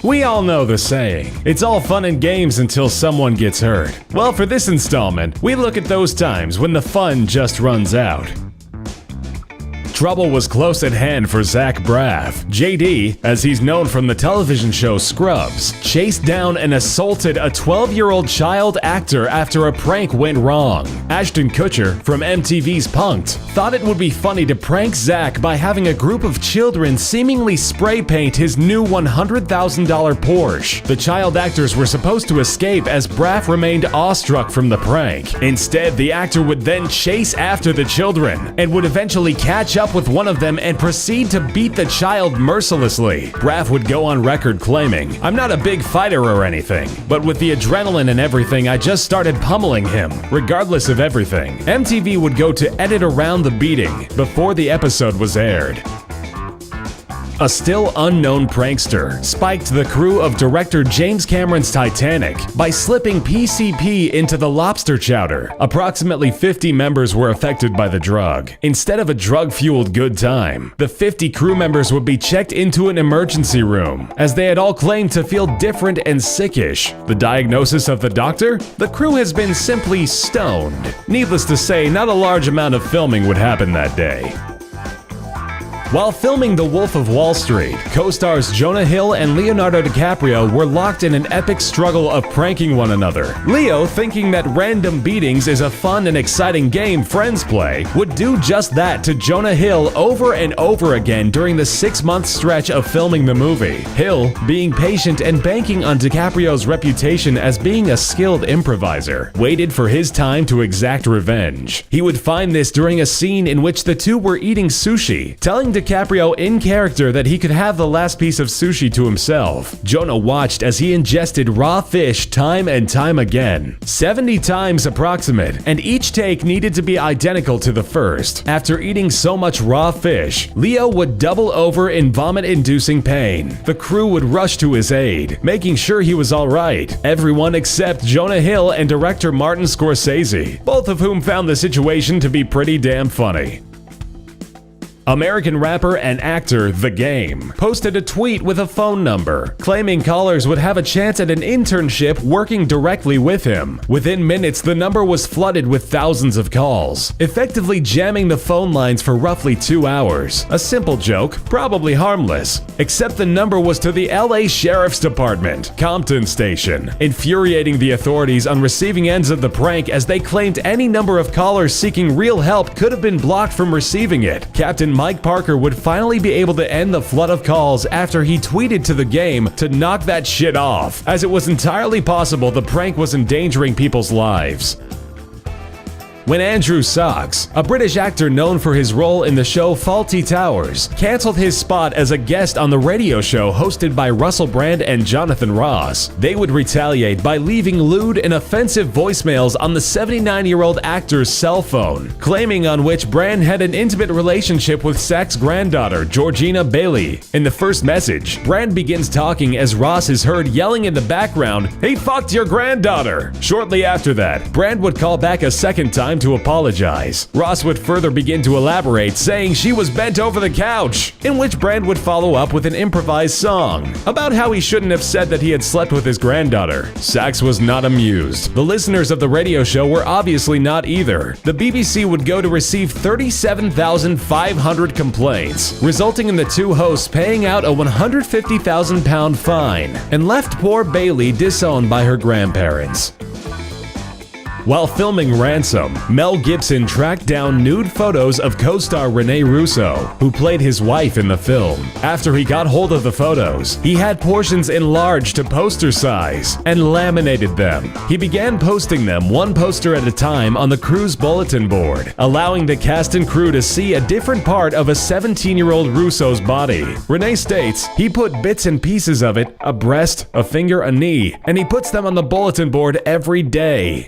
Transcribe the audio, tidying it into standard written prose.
We all know the saying, it's all fun and games until someone gets hurt. Well, for this installment, we look at those times when the fun just runs out. Trouble was close at hand for Zach Braff. JD, as he's known from the television show Scrubs, chased down and assaulted a 12-year-old child actor after a prank went wrong. Ashton Kutcher, from MTV's Punk'd, thought it would be funny to prank Zach by having a group of children seemingly spray paint his new $100,000 Porsche. The child actors were supposed to escape as Braff remained awestruck from the prank. Instead, the actor would then chase after the children and would eventually catch up with one of them and proceed to beat the child mercilessly. Braff would go on record claiming, "I'm not a big fighter or anything, but with the adrenaline and everything, I just started pummeling him, regardless of everything." MTV would go to edit around the beating before the episode was aired. A still unknown prankster spiked the crew of director James Cameron's Titanic by slipping PCP into the lobster chowder. Approximately 50 members were affected by the drug. Instead of a drug-fueled good time, the 50 crew members would be checked into an emergency room, as they had all claimed to feel different and sickish. The diagnosis of the doctor? The crew has been simply stoned. Needless to say, not a large amount of filming would happen that day. While filming The Wolf of Wall Street, co-stars Jonah Hill and Leonardo DiCaprio were locked in an epic struggle of pranking one another. Leo, thinking that random beatings is a fun and exciting game friends play, would do just that to Jonah Hill over and over again during the 6-month stretch of filming the movie. Hill, being patient and banking on DiCaprio's reputation as being a skilled improviser, waited for his time to exact revenge. He would find this during a scene in which the two were eating sushi, telling DiCaprio in character that he could have the last piece of sushi to himself. Jonah watched as he ingested raw fish time and time again, 70 times approximate, and each take needed to be identical to the first. After eating so much raw fish, Leo would double over in vomit-inducing pain. The crew would rush to his aid, making sure he was alright. Everyone except Jonah Hill and director Martin Scorsese, both of whom found the situation to be pretty damn funny. American rapper and actor The Game posted a tweet with a phone number, claiming callers would have a chance at an internship working directly with him. Within minutes, the number was flooded with thousands of calls, effectively jamming the phone lines for roughly 2 hours. A simple joke, probably harmless, except the number was to the LA Sheriff's Department, Compton Station, infuriating the authorities on receiving ends of the prank as they claimed any number of callers seeking real help could have been blocked from receiving it. Captain Mike Parker would finally be able to end the flood of calls after he tweeted to The Game to knock that shit off, as it was entirely possible the prank was endangering people's lives. When Andrew Sachs, a British actor known for his role in the show Fawlty Towers, canceled his spot as a guest on the radio show hosted by Russell Brand and Jonathan Ross, they would retaliate by leaving lewd and offensive voicemails on the 79-year-old actor's cell phone, claiming on which Brand had an intimate relationship with Sachs' granddaughter, Georgina Bailey. In the first message, Brand begins talking as Ross is heard yelling in the background, "He fucked your granddaughter!" Shortly after that, Brand would call back a second time to apologize. Ross would further begin to elaborate, saying she was bent over the couch, in which Brand would follow up with an improvised song about how he shouldn't have said that he had slept with his granddaughter. Sachs was not amused. The listeners of the radio show were obviously not either. The BBC would go to receive 37,500 complaints, resulting in the two hosts paying out a £150,000 fine, and left poor Bailey disowned by her grandparents. While filming Ransom, Mel Gibson tracked down nude photos of co-star Rene Russo, who played his wife in the film. After he got hold of the photos, he had portions enlarged to poster size and laminated them. He began posting them one poster at a time on the crew's bulletin board, allowing the cast and crew to see a different part of a 17-year-old Russo's body. Rene states he put bits and pieces of it, a breast, a finger, a knee, and he puts them on the bulletin board every day.